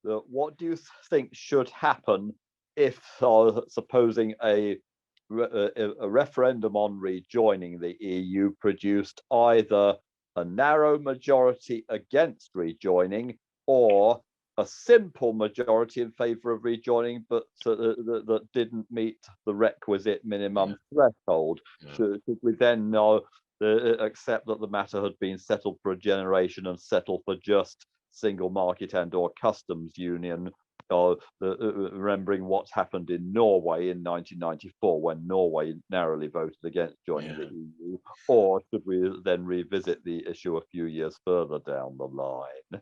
what do you think should happen if, supposing a referendum on rejoining the EU produced either a narrow majority against rejoining or a simple majority in favor of rejoining, but that didn't meet the requisite minimum threshold? Should we then accept that the matter had been settled for a generation and settle for just single market and or customs union, remembering what happened in Norway in 1994 when Norway narrowly voted against joining the EU? Or should we then revisit the issue a few years further down the line?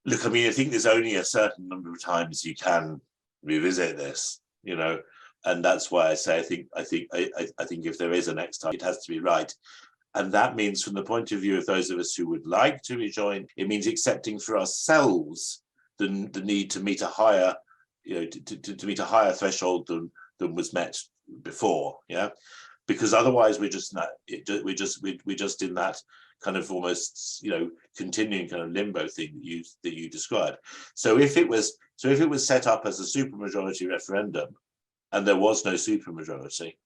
Look, I mean, I think there's only a certain number of times you can revisit this, and that's why I say I think if there is a next time, it has to be right. And that means, from the point of view of those of us who would like to rejoin, it means accepting for ourselves the need to meet a higher, to meet a higher threshold than was met before, because otherwise we're just in that kind of almost continuing kind of limbo thing that you described. So if it was set up as a supermajority referendum, and there was no supermajority,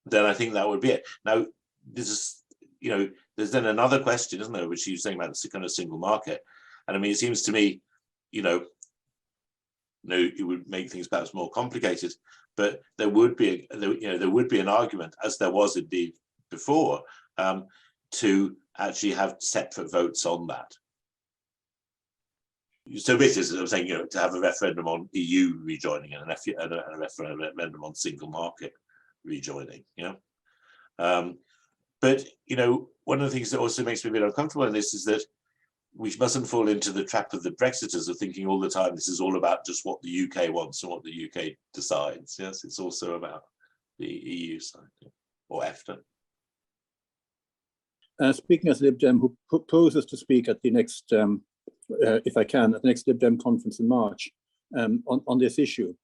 then I think that would be it. Now, this is, there's then another question, isn't there, which you're saying about the kind of single market. And I mean, it seems to me, it would make things perhaps more complicated, but there would be an argument, as there was indeed before, to actually have separate votes on that. So this is, I'm saying, to have a referendum on EU rejoining and a referendum on single market rejoining. But one of the things that also makes me a bit uncomfortable in this is that we mustn't fall into the trap of the Brexiters of thinking all the time this is all about just what the UK wants and what the UK decides. Yes, it's also about the EU side, or EFTA. Speaking as Lib Dem, who proposes to speak at the next, if I can, at the next Lib Dem conference in March on this issue,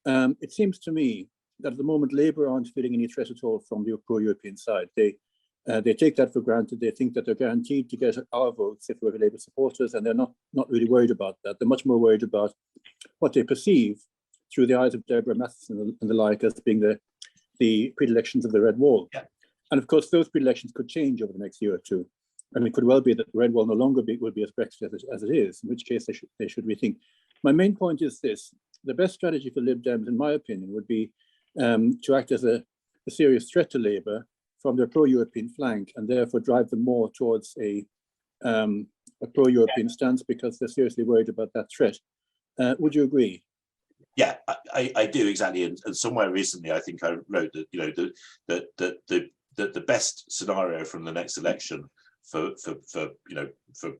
it seems to me that at the moment Labour aren't feeling any threat at all from the pro-European side. They take that for granted. They think that they're guaranteed to get our votes if we're Labour supporters, and they're not really worried about that. They're much more worried about what they perceive through the eyes of Deborah Matheson and the like as being the predilections of the Red Wall. Yeah. And of course, those predilections could change over the next year or two. And it could well be that the Red Wall no longer will be as Brexit as it is, in which case they should rethink. My main point is this: the best strategy for Lib Dems, in my opinion, would be to act as a serious threat to Labour from their pro-European flank, and therefore drive them more towards a pro-European stance because they're seriously worried about that threat. Would you agree? Yeah, I do, exactly. And somewhere recently, I think I wrote that the best scenario from the next election for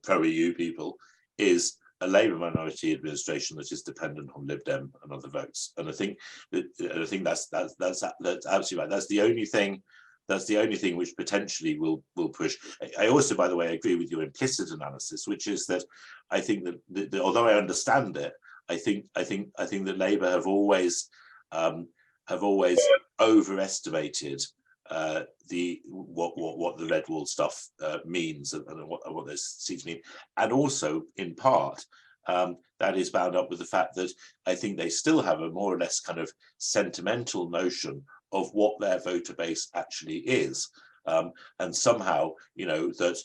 pro-EU people is a Labour minority administration that is dependent on Lib Dem and other votes. And I think that's absolutely right. That's the only thing. That's the only thing which potentially will push. I also, by the way, agree with your implicit analysis, which is that I think that although I understand it, I think that Labour have always overestimated what the Red Wall stuff means and what those seats mean, and also in part that is bound up with the fact that I think they still have a more or less kind of sentimental notion of what their voter base actually is, and somehow that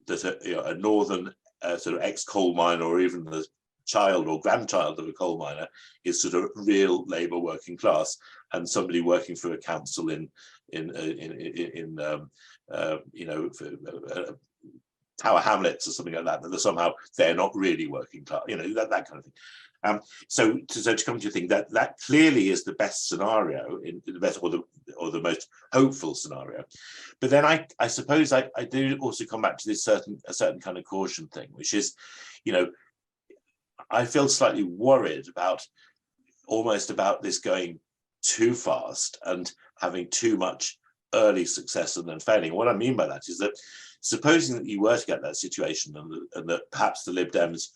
a northern sort of ex-coal miner, or even the child or grandchild of a coal miner, is sort of real Labour working class, and somebody working for a council in Tower Hamlets or something like that, that somehow they're not really working class, that kind of thing. So to come to your thing, that clearly is the best scenario, in the best or the most hopeful scenario. But then I suppose I do also come back to this a certain kind of caution thing, which is, I feel slightly worried about this going too fast and having too much early success and then failing. What I mean by that is that, supposing that you were to get that situation and that perhaps the Lib Dems,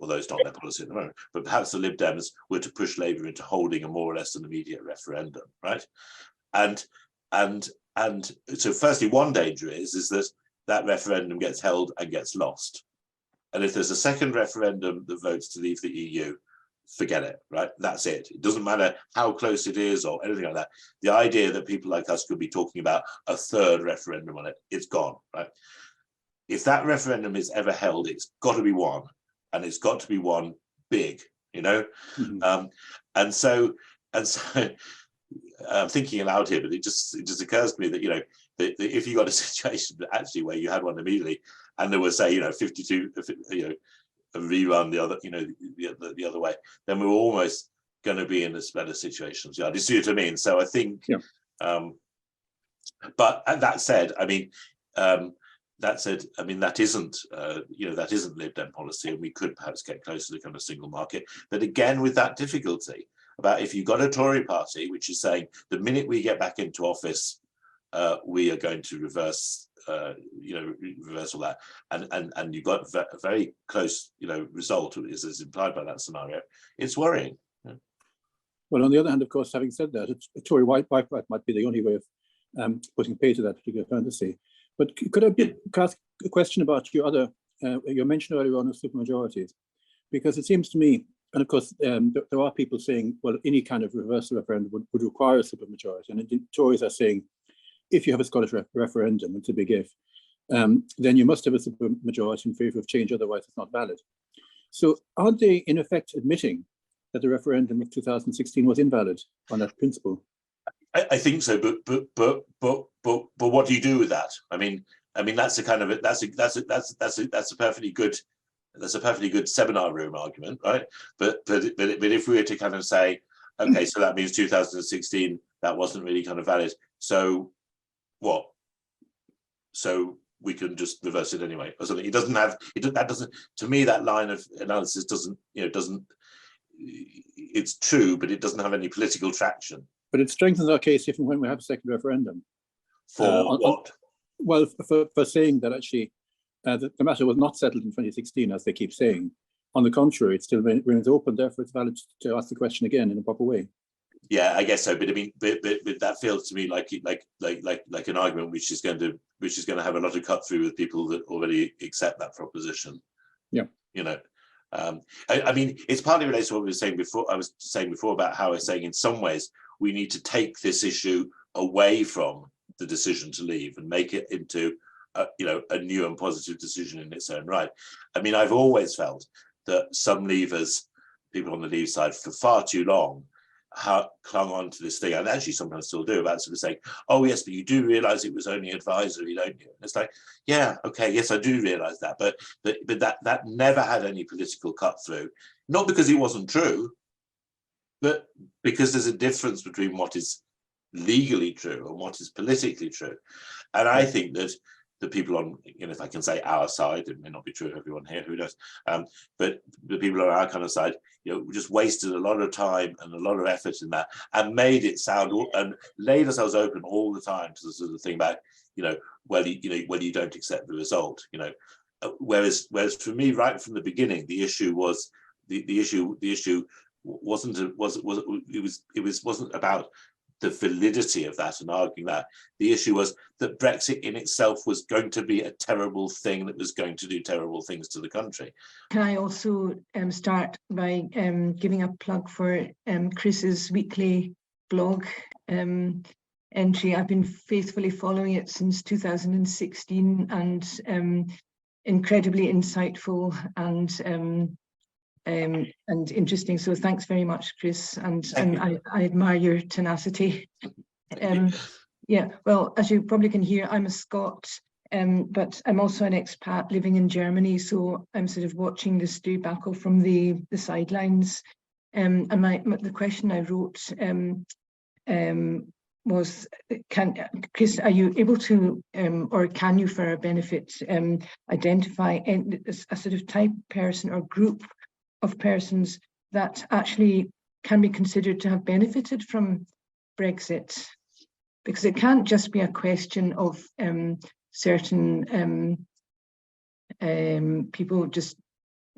although it's not their policy at the moment, but perhaps the Lib Dems were to push Labour into holding a more or less an immediate referendum, right? And so firstly, one danger is that referendum gets held and gets lost. And if there's a second referendum that votes to leave the EU, forget it, right? That's it. It doesn't matter how close it is or anything like that. The idea that people like us could be talking about a third referendum on it, it's gone, right? If that referendum is ever held, it's got to be won, and it's got to be won big, you know? Mhm. And so I'm thinking aloud here, but it just occurs to me that, you know, that if you got a situation actually where you had one immediately, and there was, say, you know, 52, you know, a rerun the other, you know, the other way, then we're almost going to be in as better situations. Yeah, do you see what I mean? So I think, Yeah. But that said, I mean, that isn't, you know, that isn't Lib Dem policy, and we could perhaps get closer to kind of single market. But again, with that difficulty about if you've got a Tory party which is saying the minute we get back into office, we are going to reverse, you know, reverse all that, and you've got a very close, you know, result is implied by that scenario. It's worrying. Yeah. Well, on the other hand, of course, having said that, a Tory wipeout might be the only way of putting pay to that particular fantasy. But could I ask a question about your other, you mentioned earlier on of supermajorities? Because it seems to me, and of course, there are people saying, well, any kind of reversal referendum would require a supermajority. And the Tories are saying, if you have a Scottish referendum, it's a big if, then you must have a supermajority in favour of change, otherwise it's not valid. So aren't they, in effect, admitting that the referendum of 2016 was invalid on that principle? I think so, but what do you do with that? I mean that's a kind of that's a perfectly good seminar room argument, right? But if we were to kind of say, okay, so that means 2016 that wasn't really kind of valid. So what? So we can just reverse it anyway, or something. It doesn't have it. That doesn't. To me, that line of analysis doesn't. You know, doesn't. It's true, but it doesn't have any political traction. But it strengthens our case even when we have a second referendum. For what? Well, for saying that actually the matter was not settled in 2016, as they keep saying. On the contrary, it still remains open. Therefore, it's valid to ask the question again in a proper way. Yeah, I guess so. But I mean, but that feels to me like an argument which is going to have a lot of cut through with people that already accept that proposition. Yeah, you know. I mean, it's partly related to what we were saying before. I was saying before about how I was saying in some ways we need to take this issue away from the decision to leave and make it into a new and positive decision in its own right. I mean, I've always felt that some leavers, people on the leave side, for far too long, clung on to this thing, and actually sometimes still do, about sort of saying, oh yes, but you do realize it was only advisory, don't you? And it's like, yeah, okay, yes, I do realize that, but that never had any political cut through, not because it wasn't true, but because there's a difference between what is legally true and what is politically true. And I think that the people on, if I can say our side, it may not be true of everyone here, who knows, but the people on our kind of side, just wasted a lot of time and a lot of effort in that, and made it sound, and laid ourselves open all the time to the sort of thing about, whether you don't accept the result, whereas for me, right from the beginning, the issue was the issue wasn't about the validity of that and arguing that. The issue was that Brexit in itself was going to be a terrible thing that was going to do terrible things to the country. Can I also start by giving a plug for Chris's weekly blog entry? I've been faithfully following it since 2016, and incredibly insightful and interesting. So thanks very much, Chris, and I admire your tenacity. Yeah, well, as you probably can hear, I'm a Scot, but I'm also an expat living in Germany, so I'm sort of watching this debacle from the sidelines. And the question I wrote was, Chris, are you able to, or can you, for our benefit, identify a sort of type person or group of persons that actually can be considered to have benefited from Brexit? Because it can't just be a question of certain people just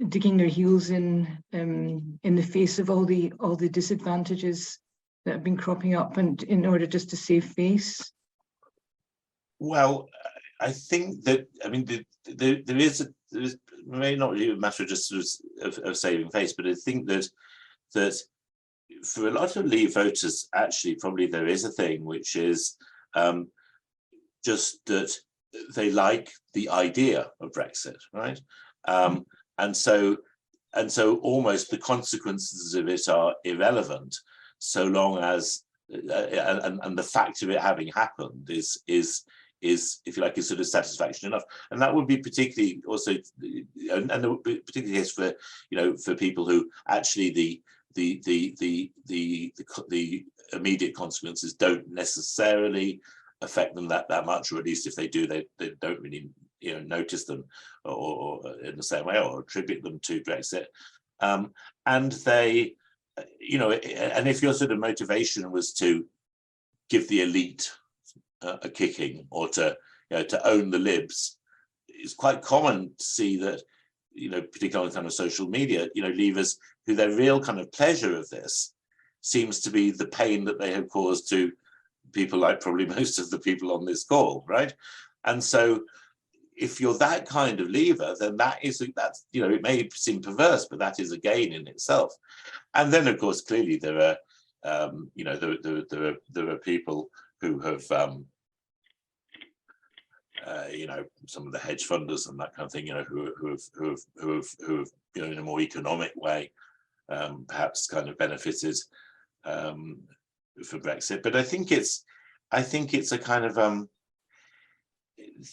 digging their heels in the face of all the disadvantages that have been cropping up, and in order just to save face. Well, I think that, I mean, there is may not be a matter of just of saving face, but I think that for a lot of Leave voters, actually, probably there is a thing which is just that they like the idea of Brexit, right? And so almost the consequences of it are irrelevant, so long as and the fact of it having happened is if you like, is sort of satisfaction enough. And that would be particularly also, and it would be particularly the case for, you know, for people who actually the immediate consequences don't necessarily affect them that much, or at least if they do, they don't really, you know, notice them or in the same way, or attribute them to Brexit. And they, you know, and if your sort of motivation was to give the elite a kicking, or to, you know, to own the libs, it's quite common to see that, you know, particularly on kind of social media, you know, Leavers who their real kind of pleasure of this seems to be the pain that they have caused to people like probably most of the people on this call, right? And so if you're that kind of Leaver, then that's, you know, it may seem perverse, but that is a gain in itself. And then, of course, clearly there are, you know, there are people who have, you know, some of the hedge funders and that kind of thing, you know, who have, you know, in a more economic way, perhaps kind of benefited for Brexit. But I think it's a kind of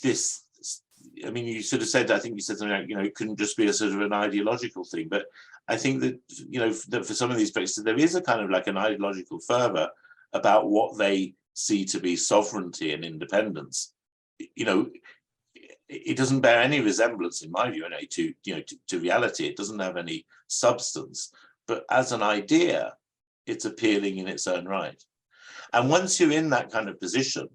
this. I mean, you sort of said, I think you said something like, you know, it couldn't just be a sort of an ideological thing, but I think that, you know, that for some of these Brexit, there is a kind of like an ideological fervor about what they see to be sovereignty and independence. You know, it doesn't bear any resemblance, in my view, anyway, to, you know, to reality. It doesn't have any substance, but as an idea, it's appealing in its own right. And once you're in that kind of position,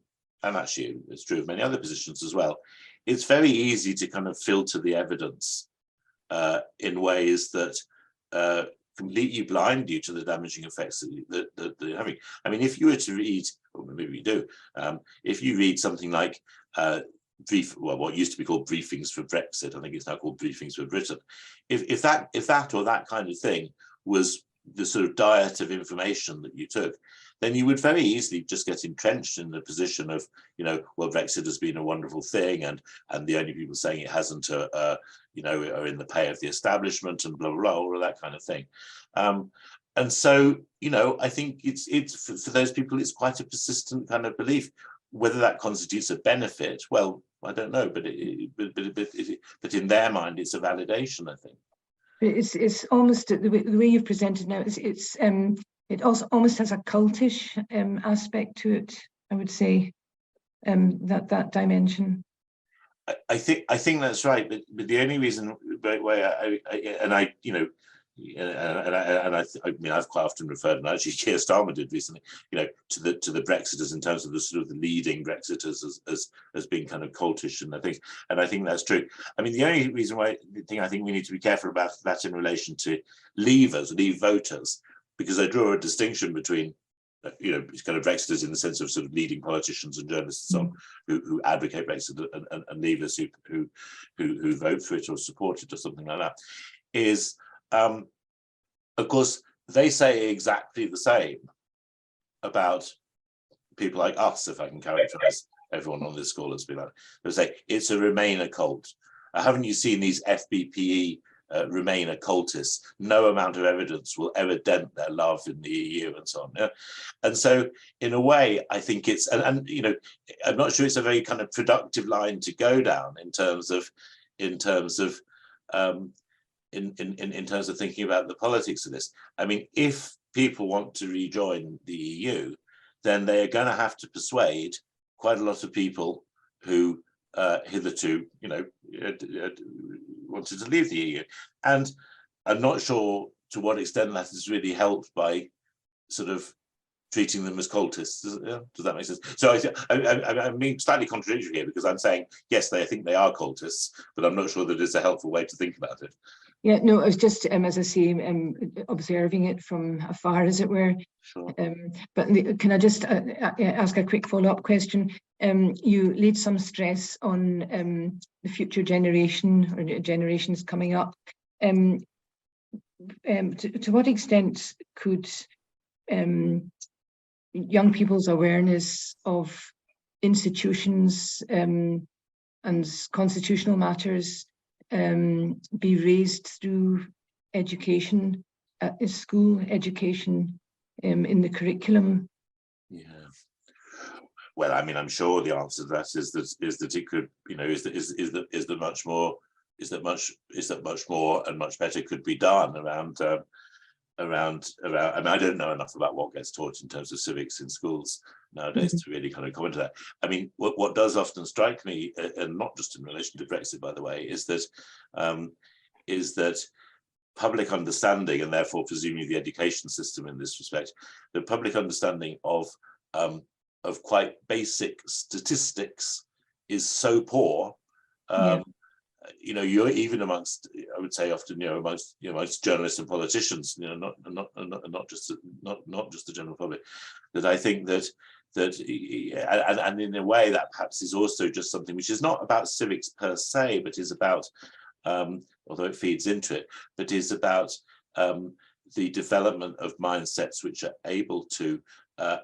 and actually it's true of many other positions as well, it's very easy to kind of filter the evidence in ways that completely blind you to the damaging effects that they're having. I mean, if you were to read, or maybe you do, if you read something like what used to be called Briefings for Brexit, I think it's now called Briefings for Britain. If that or that kind of thing was the sort of diet of information that you took, then you would very easily just get entrenched in the position of, you know, well, Brexit has been a wonderful thing, and the only people saying it hasn't, you know, are in the pay of the establishment and blah, blah, blah, all of that kind of thing. And so, you know, I think it's for those people, it's quite a persistent kind of belief. Whether that constitutes a benefit, well, I don't know, but in their mind, it's a validation, I think. It's almost the way you've presented now. It also almost has a cultish aspect to it, I would say, that dimension. I think that's right, but the only reason why I you know, I mean, I've quite often referred, and actually Keir Starmer did recently, you know, to the Brexiters in terms of the sort of the leading Brexiters as being kind of cultish and things, and I think that's true. I mean, the only reason why I think we need to be careful about that in relation to Leave voters, because I draw a distinction between, you know, kind of Brexiters in the sense of sort of leading politicians and journalists and so on, who advocate Brexit, and Leavers who vote for it or support it or something like that, is of course they say exactly the same about people like us, if I can characterize everyone on this call as being like, they say it's a Remainer cult. Haven't you seen these FBPE Remainer cultists? No amount of evidence will ever dent their love in the EU and so on. Yeah? And so in a way, I think it's, and you know, I'm not sure it's a very kind of productive line to go down in terms of thinking about the politics of this. I mean, if people want to rejoin the EU, then they are going to have to persuade quite a lot of people who hitherto, you know, wanted to leave the EU. And I'm not sure to what extent that is really helped by sort of treating them as cultists. Does that make sense? So I'm being slightly contradictory here, because I'm saying, yes, I think they are cultists, but I'm not sure that it's a helpful way to think about it. Yeah, no, I was just, as I say, observing it from afar, as it were. Sure. Can I just ask a quick follow-up question? You laid some stress on the future generation or generations coming up. To what extent could young people's awareness of institutions and constitutional matters be raised through education at school, education in the curriculum? Yeah. Well, I mean, I'm sure the answer to that is that it could, you know, is that much more and much better could be done around. I mean, I don't know enough about what gets taught in terms of civics in schools nowadays to really kind of comment on that. I mean, what does often strike me, and not just in relation to Brexit, by the way, is that public understanding, and therefore presumably the education system in this respect, the public understanding of quite basic statistics is so poor. You know, you're even amongst, I would say, often, you know, amongst journalists and politicians, you know, not just the general public, that I think that and in a way that perhaps is also just something which is not about civics per se, but is about, although it feeds into it, but is about the development of mindsets which are able to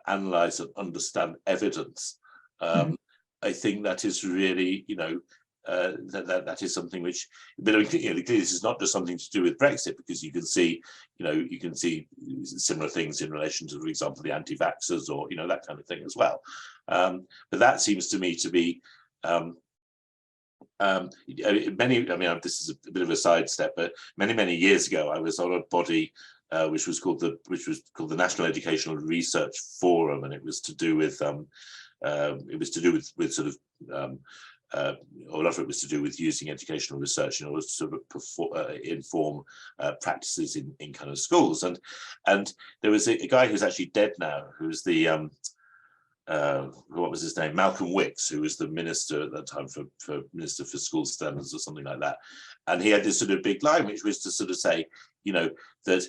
analyze and understand evidence. I think that is really, you know, that is something which, but I mean, you know, this is not just something to do with Brexit, because you can see, you know, you can see similar things in relation to, for example, the anti-vaxxers, or, you know, that kind of thing as well. But that seems to me to be many. I mean, this is a bit of a sidestep, but many years ago, I was on a body which was called the National Educational Research Forum, and it was to do with with sort of a lot of it was to do with using educational research in order to sort of inform practices in kind of schools. And there was a guy who's actually dead now, who's the what was his name, Malcolm Wicks, who was the minister at that time for Minister for School Standards or something like that. And he had this sort of big line, which was to sort of say, you know, that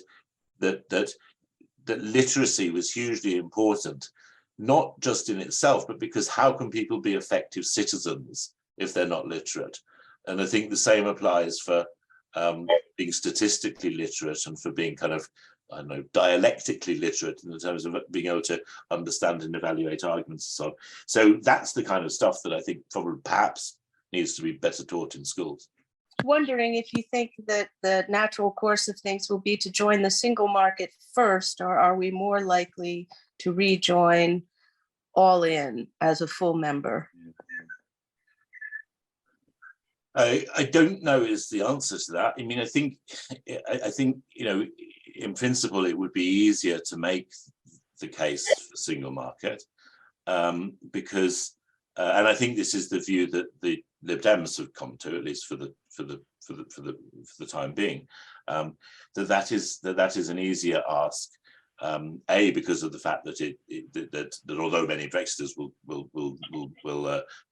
literacy was hugely important, not just in itself, but because how can people be effective citizens if they're not literate? And I think the same applies for being statistically literate and for being kind of, I don't know, dialectically literate in terms of being able to understand and evaluate arguments and so on. So that's the kind of stuff that I think probably perhaps needs to be better taught in schools. Wondering if you think that the natural course of things will be to join the single market first, or are we more likely to rejoin all in as a full member? I don't know is the answer to that. I mean, I think, you know, in principle, it would be easier to make the case for single market because, and I think this is the view that the Lib Dems have come to, at least for the time being, that is an easier ask. A, because of the fact that that although many Brexiters will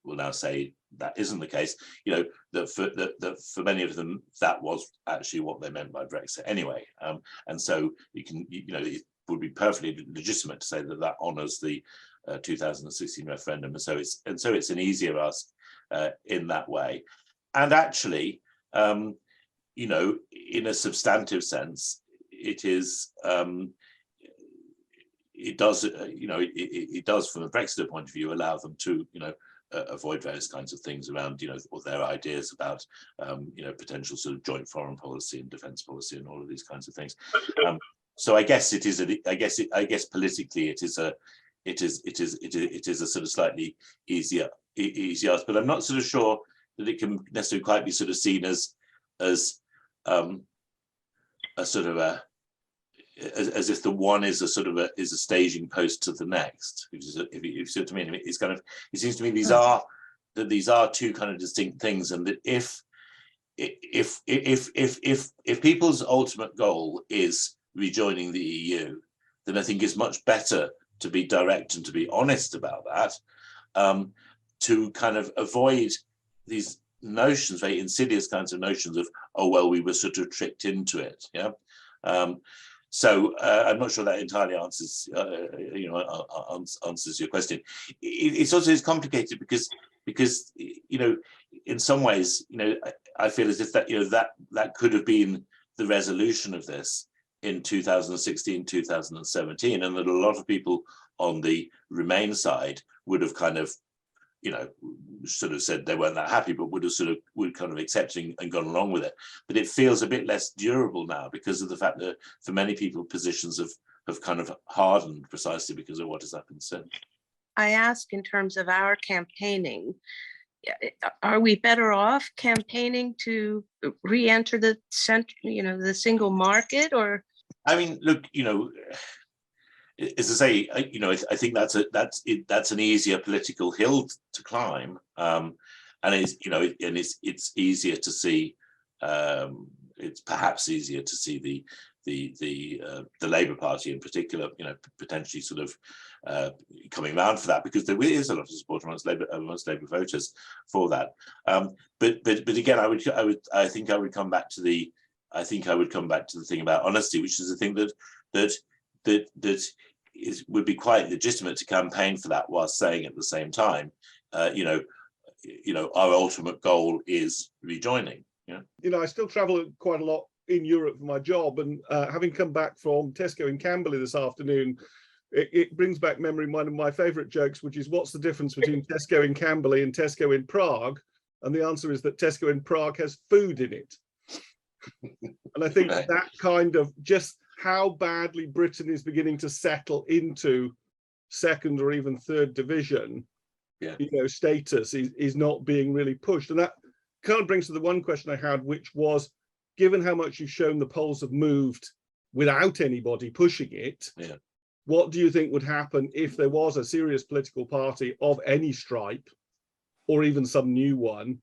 now say that isn't the case, you know, that for many of them that was actually what they meant by Brexit anyway, and so you know, it would be perfectly legitimate to say that honours the 2016 referendum, and so it's an easier ask in that way, and actually, you know, in a substantive sense, it is. It does, you know, it does, from a Brexiter point of view, allow them to, you know, avoid various kinds of things around, you know, or their ideas about, you know, potential sort of joint foreign policy and defence policy and all of these kinds of things. So I guess it is, I guess politically it is a sort of slightly easier ask, but I'm not sort of sure that it can necessarily quite be sort of seen as a sort of a, as if the one is a sort of a staging post to the next. If you see what I mean, it's kind of, it seems to me these are two kind of distinct things, and that if people's ultimate goal is rejoining the EU, then I think it's much better to be direct and to be honest about that, to kind of avoid these notions, very insidious kinds of notions of, oh, well, we were sort of tricked into it. Yeah. So I'm not sure that entirely answers, answers your question. It's also complicated because in some ways, I feel as if that that could have been the resolution of this in 2016, 2017, and that a lot of people on the Remain side would have kind of, sort of said they weren't that happy, but would kind of accepting and gone along with it. But it feels a bit less durable now because of the fact that for many people, positions have kind of hardened precisely because of what has happened since. I ask in terms of our campaigning, are we better off campaigning to re-enter the the single market, or? I mean, look, as I say, I think that's an easier political hill to climb, and it's easier to see. It's perhaps easier to see the Labour Party in particular, potentially sort of coming round for that, because there is a lot of support amongst Labour voters for that. But again, I think I would come back to the thing about honesty, which is the thing that would be quite legitimate to campaign for that, while saying at the same time, our ultimate goal is rejoining. I still travel quite a lot in Europe for my job, and having come back from Tesco in Camberley this afternoon, it brings back memory one of my favourite jokes, which is, what's the difference between Tesco in Camberley and Tesco in Prague? And the answer is that Tesco in Prague has food in it. And I think that kind of just how badly Britain is beginning to settle into second or even third division, status is not being really pushed. And that kind of brings to the one question I had, which was, given how much you've shown the polls have moved without anybody pushing it, what do you think would happen if there was a serious political party of any stripe, or even some new one,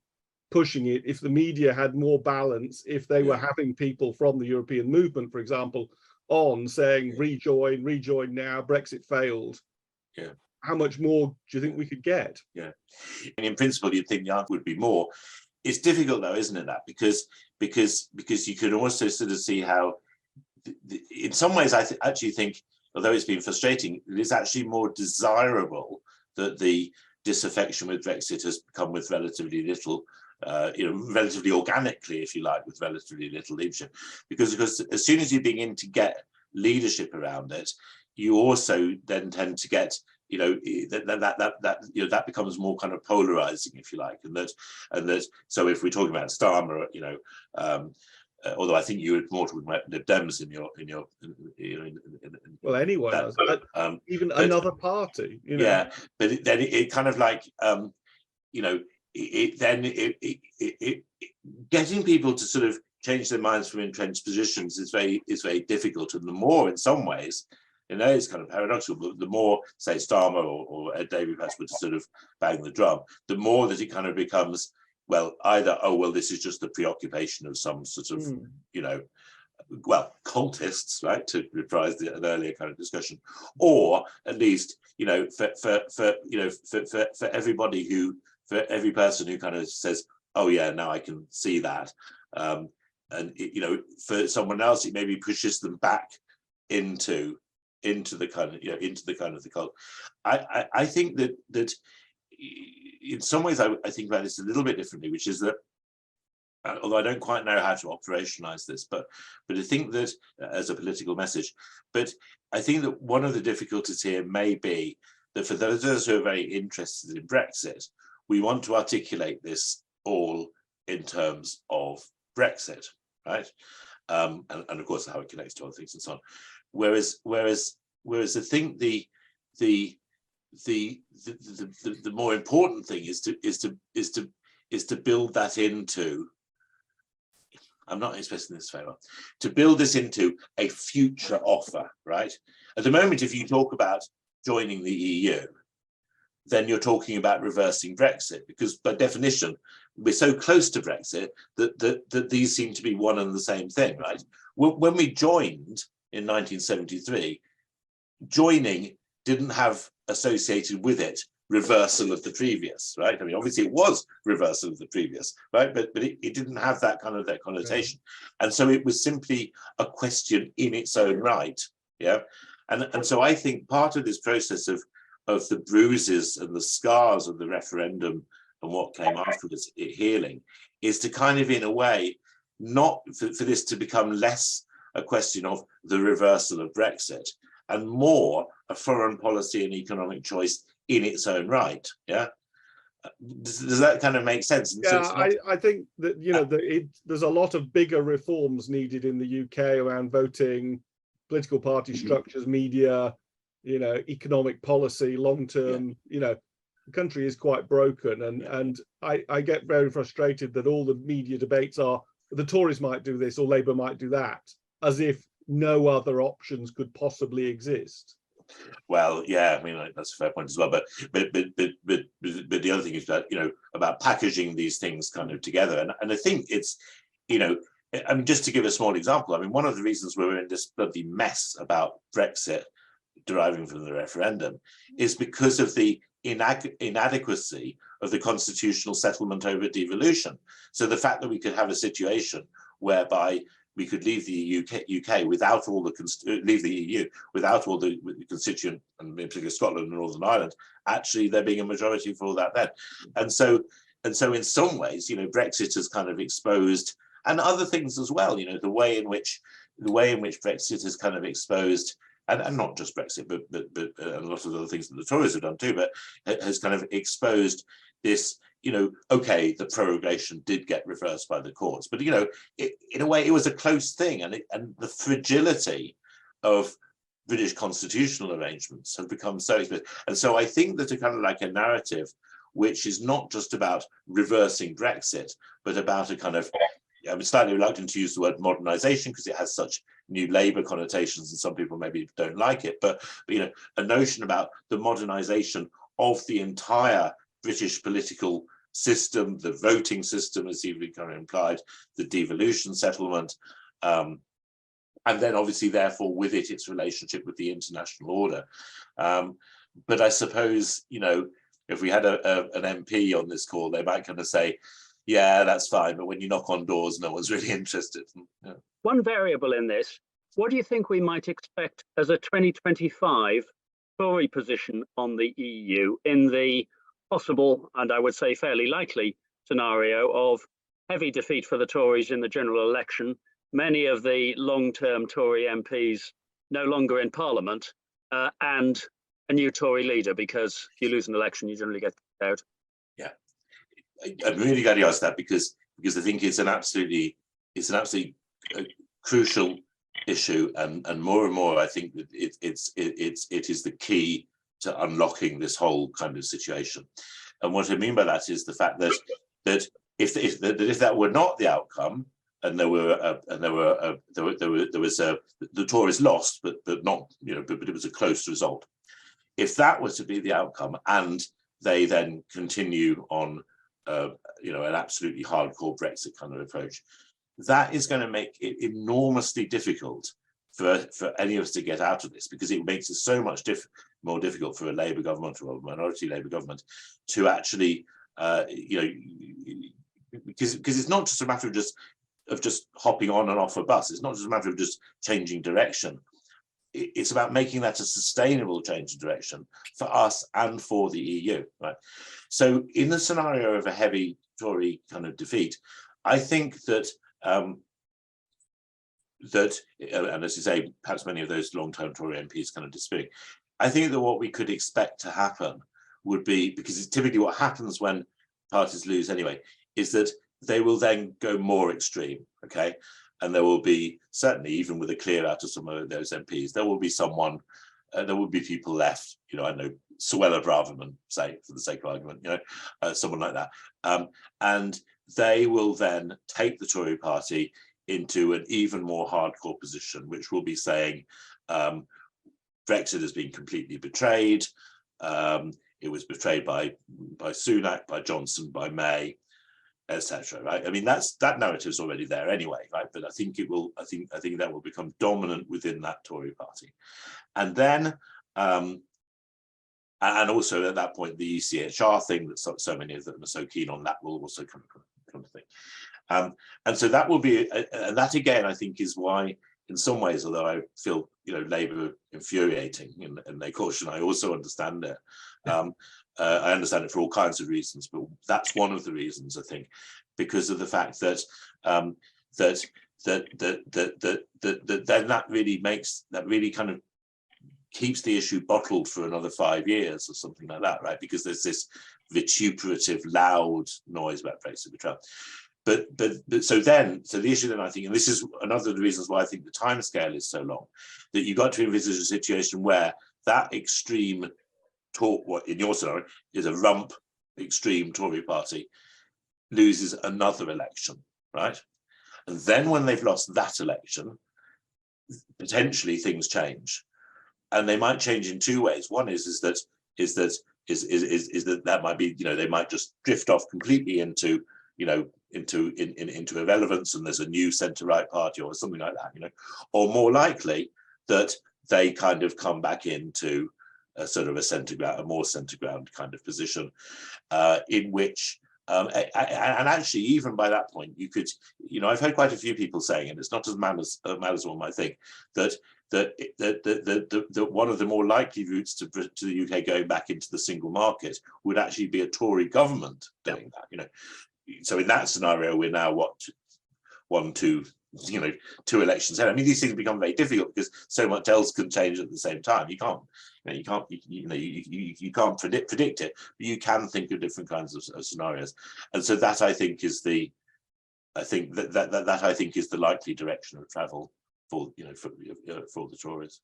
pushing it, if the media had more balance, if they were having people from the European movement, for example, on saying rejoin now, Brexit failed? How much more do you think we could get? And in principle, you'd think the answer would be more. It's difficult though, isn't it, that because you can also sort of see how, in some ways, I actually think, although it's been frustrating, it is actually more desirable that the disaffection with Brexit has come with relatively little, relatively organically, if you like, with relatively little leadership, because as soon as you begin to get leadership around it, you also then tend to get, that becomes more kind of polarizing, if you like, and that. So if we're talking about Starmer, although I think you were more talking about Lib Dems in your well, anyone, even another party, but then it kind of like getting people to sort of change their minds from entrenched positions is very difficult, and the more, in some ways, it's kind of paradoxical, but the more, say, Starmer or Ed Davey perhaps would sort of bang the drum, the more that it kind of becomes, well, either, oh, well, this is just the preoccupation of some sort of, cultists, right, to reprise an earlier kind of discussion, or at least, for everybody for every person who kind of says, oh yeah, now I can see that, and for someone else, it maybe pushes them back into the kind of the cult. I think that in some ways I think about this a little bit differently, which is that, although I don't quite know how to operationalize this, but I think that as a political message, but I think that one of the difficulties here may be that for those of us who are very interested in Brexit, we want to articulate this all in terms of Brexit, right? And of course how it connects to other things and so on. Whereas I think the more important thing is to build that into, I'm not expressing this very well, to build this into a future offer, right? At the moment, if you talk about joining the EU, then you're talking about reversing Brexit, because by definition, we're so close to Brexit that these seem to be one and the same thing, right? When we joined in 1973, joining didn't have associated with it reversal of the previous, right? I mean, obviously it was reversal of the previous, right? But it didn't have that kind of connotation. And so it was simply a question in its own right. Yeah. And so I think part of this process of the bruises and the scars of the referendum and what came afterwards, it healing, is to kind of, in a way, not for this to become less a question of the reversal of Brexit and more a foreign policy and economic choice in its own right. Yeah. Does that kind of make sense? And Yeah, so not, I think that, you know, there's a lot of bigger reforms needed in the UK around voting, political party structures, media, you know, economic policy, long-term, you know, the country is quite broken. And I get very frustrated that all the media debates are, the Tories might do this or Labour might do that, as if no other options could possibly exist. well, yeah, I mean, that's a fair point as well. But the other thing is that, you know, about packaging these things kind of together. And I think it's, you know, I mean, just to give a small example, I mean, one of the reasons we're in this bloody mess about Brexit deriving from the referendum is because of the inadequacy of the constitutional settlement over devolution. So the fact that we could have a situation whereby we could leave the UK without all the leave the EU without all the constituent, and in particular Scotland and Northern Ireland, actually there being a majority for all that then. And so in some ways, you know, Brexit has kind of exposed, and other things as well, you know, the way in which Brexit has kind of exposed, and not just Brexit, but a lot of other things that the Tories have done too, but has kind of exposed this, you know, okay, the prorogation did get reversed by the courts, but, you know, in a way it was a close thing, and the fragility of British constitutional arrangements have become so expensive. And so I think that a kind of like a narrative which is not just about reversing Brexit, but about a kind of, I'm slightly reluctant to use the word modernization because it has such new Labour connotations and some people maybe don't like it, but you know, a notion about the modernization of the entire British political system, the voting system, as you've kind of implied, the devolution settlement, and then obviously therefore with it, its relationship with the international order. But I suppose, you know, if we had an MP on this call, they might kind of say, yeah, that's fine, but when you knock on doors, no one's really interested. Yeah. One variable in this, what do you think we might expect as a 2025 Tory position on the EU in the possible, and I would say fairly likely, scenario of heavy defeat for the Tories in the general election, many of the long-term Tory MPs no longer in Parliament, and a new Tory leader, because if you lose an election, you generally get kicked out? Yeah. I'm really glad you asked that because I think it's an absolutely crucial issue, and more I think that it is the key to unlocking this whole kind of situation. And what I mean by that is the fact that if that were not the outcome, and the Tories lost, but not, you know, but it was a close result. If that was to be the outcome, and they then continue on, you know, an absolutely hardcore Brexit kind of approach, that is going to make it enormously difficult for any of us to get out of this, because it makes it so much more difficult for a Labour government or a minority Labour government to actually, you know, because it's not just a matter of just hopping on and off a bus. It's not just a matter of just changing direction. It's about making that a sustainable change of direction for us and for the EU, right? So in the scenario of a heavy Tory kind of defeat, I think that, and as you say, perhaps many of those long-term Tory MPs kind of disappearing, I think that what we could expect to happen would be, because it's typically what happens when parties lose anyway, is that they will then go more extreme, okay? And there will be, certainly even with a clear out of some of those MPs, there will be someone, there will be people left, you know, I know, Suella Braverman, say, for the sake of argument, you know, someone like that. And they will then take the Tory party into an even more hardcore position, which will be saying Brexit has been completely betrayed. It was betrayed by Sunak, by Johnson, by May, etc. Right? I mean, that narrative is already there anyway, right? But I think it will. I think that will become dominant within that Tory party, and then and also at that point, the ECHR thing that so many of them are so keen on, that will also come to thing. And so that will be, and that again, I think is why, in some ways, although I feel, Labour infuriating and they caution, I also understand it. I understand it for all kinds of reasons, but that's one of the reasons, I think, because of the fact that then that really kind of keeps the issue bottled for another 5 years or something like that, right? Because there's this vituperative, loud noise about Brexit withdrawal. But so the issue then, I think, and this is another of the reasons why I think the timescale is so long, that you got to envisage a situation where that extreme what in your scenario is a rump extreme Tory party loses another election, right? And then when they've lost that election, potentially things change, and they might change in two ways. One is that might be, they might just drift off completely into irrelevance, and there's a new centre-right party or something like that, or more likely that they kind of come back into a sort of a more centre ground kind of position, in which and actually even by that point you could, I've heard quite a few people saying, and it's not as mad as one might think, that one of the more likely routes to the UK going back into the single market would actually be a Tory government doing that, So in that scenario, we're now two elections ahead. I mean, these things become very difficult because so much else can change at the same time. You can't predict it, but you can think of different kinds of scenarios. And so that I think is the likely direction of travel for the Tories.